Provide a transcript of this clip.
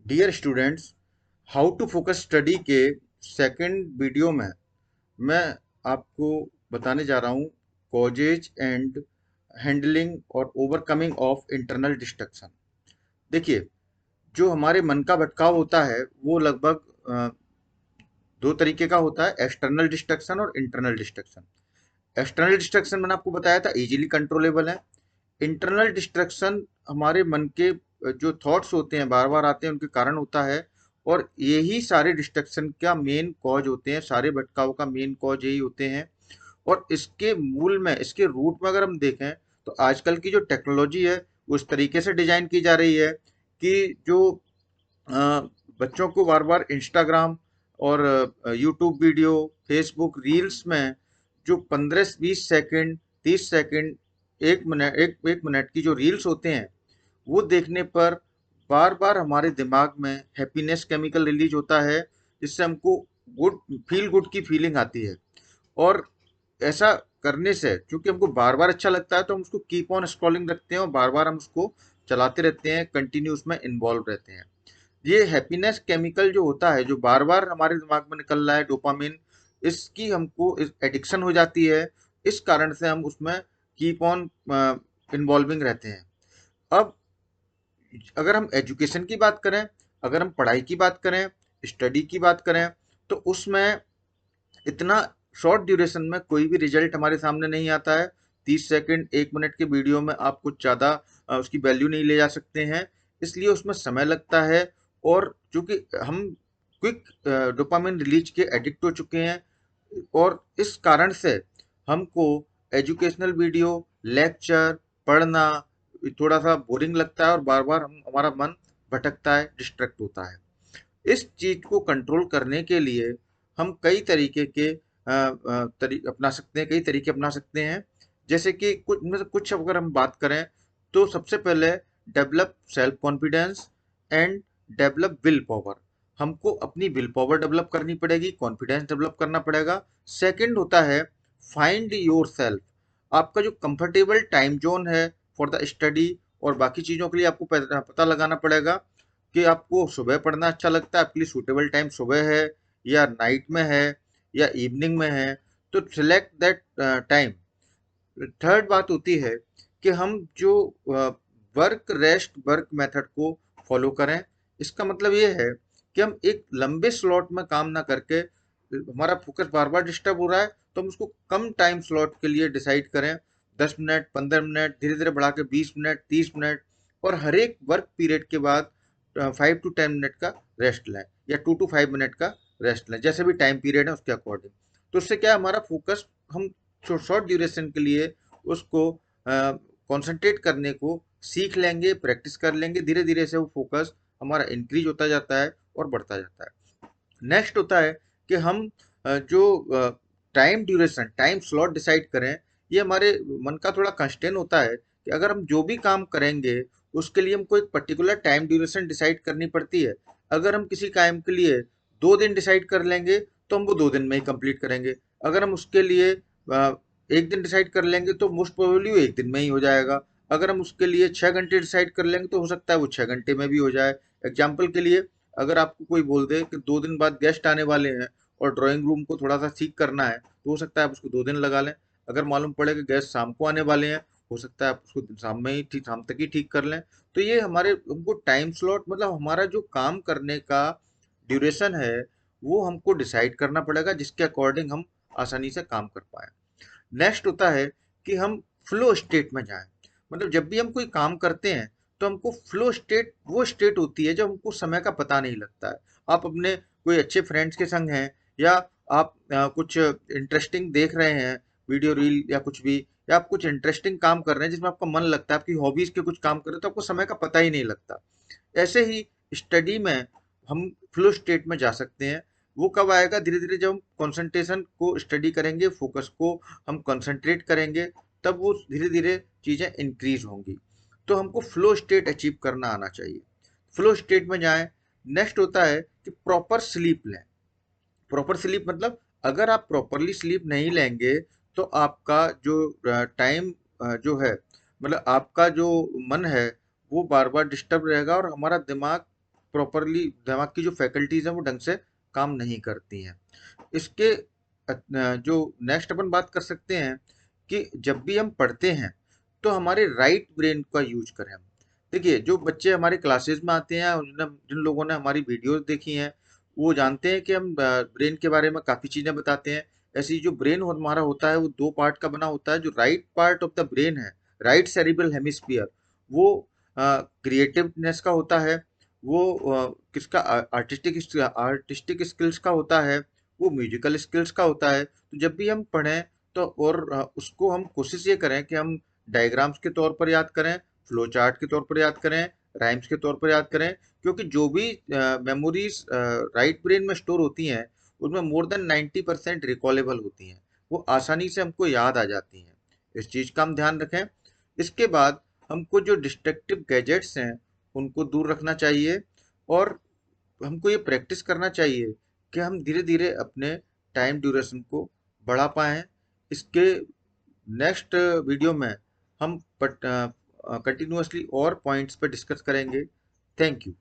Dear students, how to focus study के second video में मैं आपको बताने जा रहा हूँ कॉजेज एंड हैंडलिंग और ओवरकमिंग ऑफ इंटरनल डिस्ट्रक्शन। देखिए, जो हमारे मन का भटकाव होता है वो लगभग दो तरीके का होता है, एक्सटर्नल डिस्ट्रक्शन और इंटरनल डिस्ट्रक्शन। एक्सटर्नल डिस्ट्रक्शन मैंने आपको बताया था इजीली कंट्रोलेबल है। इंटरनल डिस्ट्रक्शन हमारे मन के जो थॉट्स होते हैं बार बार आते हैं उनके कारण होता है, और यही सारे डिस्ट्रक्शन का मेन कॉज होते हैं, सारे भटकाव का मेन कॉज यही होते हैं। और इसके मूल में, इसके रूट में अगर हम देखें तो आजकल की जो टेक्नोलॉजी है वो इस तरीके से डिजाइन की जा रही है कि जो बच्चों को बार बार इंस्टाग्राम और यूट्यूब वीडियो, फेसबुक रील्स में जो 15-20 सेकंड, 30 सेकंड, एक मिनट की जो रील्स होते हैं वो देखने पर बार बार हमारे दिमाग में हैप्पीनेस केमिकल रिलीज होता है, जिससे हमको गुड की फीलिंग आती है। और ऐसा करने से क्योंकि हमको बार बार अच्छा लगता है तो हम उसको कीप ऑन स्क्रॉलिंग रखते हैं और बार बार हम उसको चलाते रहते हैं, कंटिन्यूस में इन्वॉल्व रहते हैं। ये हैप्पीनेस केमिकल जो होता है, जो बार बार हमारे दिमाग में निकल रहा है, डोपामिन, इसकी हमको एडिक्शन हो जाती है। इस कारण से हम उसमें कीप ऑन इन्वॉल्विंग रहते हैं। अब अगर हम एजुकेशन की बात करें, अगर हम पढ़ाई की बात करें, स्टडी की बात करें, तो उसमें इतना शॉर्ट ड्यूरेशन में कोई भी रिजल्ट हमारे सामने नहीं आता है। 30 सेकंड, 1 मिनट के वीडियो में आप कुछ ज़्यादा उसकी वैल्यू नहीं ले जा सकते हैं, इसलिए उसमें समय लगता है। और चूंकि हम क्विक डोपामिन रिलीज के एडिक्ट हो चुके हैं, और इस कारण से हमको एजुकेशनल वीडियो, लेक्चर पढ़ना थोड़ा सा बोरिंग लगता है और बार बार हम हमारा मन भटकता है, डिस्ट्रैक्ट होता है। इस चीज को कंट्रोल करने के लिए हम कई तरीके के अपना सकते हैं, कई तरीके अपना सकते हैं। जैसे कि कुछ में से कुछ अगर हम बात करें तो सबसे पहले develop self confidence and develop will power. हमको अपनी विल पावर डेवलप करनी पड़ेगी, कॉन्फिडेंस डेवलप करना पड़ेगा। सेकंड होता है फाइंड योर सेल्फ। आपका जो कंफर्टेबल टाइम जोन है फॉर द स्टडी और बाकी चीज़ों के लिए आपको पता लगाना पड़ेगा कि आपको सुबह पढ़ना अच्छा लगता है, आपके लिए सूटेबल टाइम सुबह है या नाइट में है या इवनिंग में है, तो सिलेक्ट दैट टाइम। थर्ड बात होती है कि हम जो वर्क रेस्ट वर्क मेथड को फॉलो करें। इसका मतलब ये है कि हम एक लंबे स्लॉट में काम ना करके, हमारा फोकस बार बार डिस्टर्ब हो रहा है तो हम उसको कम टाइम स्लॉट के लिए डिसाइड करें। 10 मिनट, 15 मिनट, धीरे धीरे बढ़ा के 20 मिनट, 30 मिनट, और हर एक वर्क पीरियड के बाद 5 to 10 मिनट का रेस्ट लें या 2 to 5 मिनट का रेस्ट लें, जैसे भी टाइम पीरियड है उसके अकॉर्डिंग। तो उससे क्या है, हमारा फोकस हम शॉर्ट ड्यूरेशन के लिए उसको कंसंट्रेट करने को सीख लेंगे, प्रैक्टिस कर लेंगे। धीरे धीरे से वो फोकस हमारा इंक्रीज होता जाता है और बढ़ता जाता है। नेक्स्ट होता है कि हम जो time duration, time slot decide करें। ये हमारे मन का थोड़ा कंस्ट्रेन होता है कि अगर हम जो भी काम करेंगे उसके लिए हमको एक पर्टिकुलर टाइम ड्यूरेशन डिसाइड करनी पड़ती है। अगर हम किसी काम के लिए 2 दिन डिसाइड कर लेंगे तो हम वो 2 दिन में ही कंप्लीट करेंगे। अगर हम उसके लिए 1 दिन डिसाइड कर लेंगे तो मोस्ट प्रोबेबली वो 1 दिन में ही हो जाएगा। अगर हम उसके लिए 6 घंटे डिसाइड कर लेंगे तो हो सकता है वो 6 घंटे में भी हो जाए। एग्जाम्पल के लिए, अगर आपको कोई बोल दे कि 2 दिन बाद गेस्ट आने वाले हैं और ड्राइंग रूम को थोड़ा सा ठीक करना है, तो हो सकता है आप उसको 2 दिन लगा लें। अगर मालूम पड़े कि गेस्ट शाम को आने वाले हैं, हो सकता है आप उसको शाम में ही ठीक, शाम तक ही ठीक कर लें। तो ये हमारे हमको टाइम स्लॉट, मतलब हमारा जो काम करने का ड्यूरेशन है वो हमको डिसाइड करना पड़ेगा, जिसके अकॉर्डिंग हम आसानी से काम कर पाए। नेक्स्ट होता है कि हम फ्लो स्टेट में जाएं। मतलब जब भी हम कोई काम करते हैं तो हमको फ्लो स्टेट, वो स्टेट होती है जब हमको समय का पता नहीं लगता है। आप अपने कोई अच्छे फ्रेंड्स के संग हैं, या आप कुछ इंटरेस्टिंग देख रहे हैं, वीडियो रील या कुछ भी, या आप कुछ इंटरेस्टिंग काम कर रहे हैं जिसमें आपका मन लगता है, आपकी हॉबीज के कुछ काम कर रहे हैं, तो आपको समय का पता ही नहीं लगता। ऐसे ही स्टडी में हम फ्लो स्टेट में जा सकते हैं। वो कब आएगा? धीरे धीरे जब हम कंसंट्रेशन को स्टडी करेंगे, फोकस को हम कंसंट्रेट करेंगे, तब वो धीरे धीरे चीज़ें इंक्रीज होंगी। तो हमको फ्लो स्टेट अचीव करना आना चाहिए। फ्लो स्टेट में जाएं। नेक्स्ट होता है कि प्रॉपर स्लीप लें। प्रॉपर स्लीप मतलब अगर आप प्रॉपरली स्लीप नहीं लेंगे तो आपका जो टाइम जो है, मतलब आपका जो मन है वो बार बार डिस्टर्ब रहेगा और हमारा दिमाग प्रॉपरली दिमाग की जो फैकल्टीज हैं वो ढंग से काम नहीं करती हैं। इसके जो नेक्स्ट अपन बात कर सकते हैं कि जब भी हम पढ़ते हैं तो हमारे राइट ब्रेन का यूज करें हम। देखिए, जो बच्चे हमारे क्लासेस में आते हैं, जिन लोगों ने हमारी वीडियोस देखी हैं, वो जानते हैं कि हम ब्रेन के बारे में काफ़ी चीज़ें बताते हैं। ऐसी जो ब्रेन हमारा होता है वो दो पार्ट का बना होता है। जो right part of the brain है, राइट सेरिब्रल हेमिस्फीयर, वो क्रिएटिवनेस का होता है, वो किसका आर्टिस्टिक स्किल्स का होता है, वो म्यूजिकल स्किल्स का होता है। तो जब भी हम पढ़ें तो और उसको हम कोशिश ये करें कि हम डायग्राम्स के तौर पर याद करें, फ्लो चार्ट के तौर पर याद करें, राइम्स के तौर पर याद करें, क्योंकि जो भी मेमोरीज राइट ब्रेन में स्टोर होती हैं उनमें मोर देन 90% रिकॉलेबल होती हैं, वो आसानी से हमको याद आ जाती हैं। इस चीज़ का हम ध्यान रखें। इसके बाद हमको जो डिस्ट्रक्टिव गैजेट्स हैं उनको दूर रखना चाहिए, और हमको ये प्रैक्टिस करना चाहिए कि हम धीरे धीरे अपने टाइम ड्यूरेशन को बढ़ा पाएँ। इसके नेक्स्ट वीडियो में हम कंटिन्यूअसली और पॉइंट्स पर डिस्कस करेंगे। Thank you.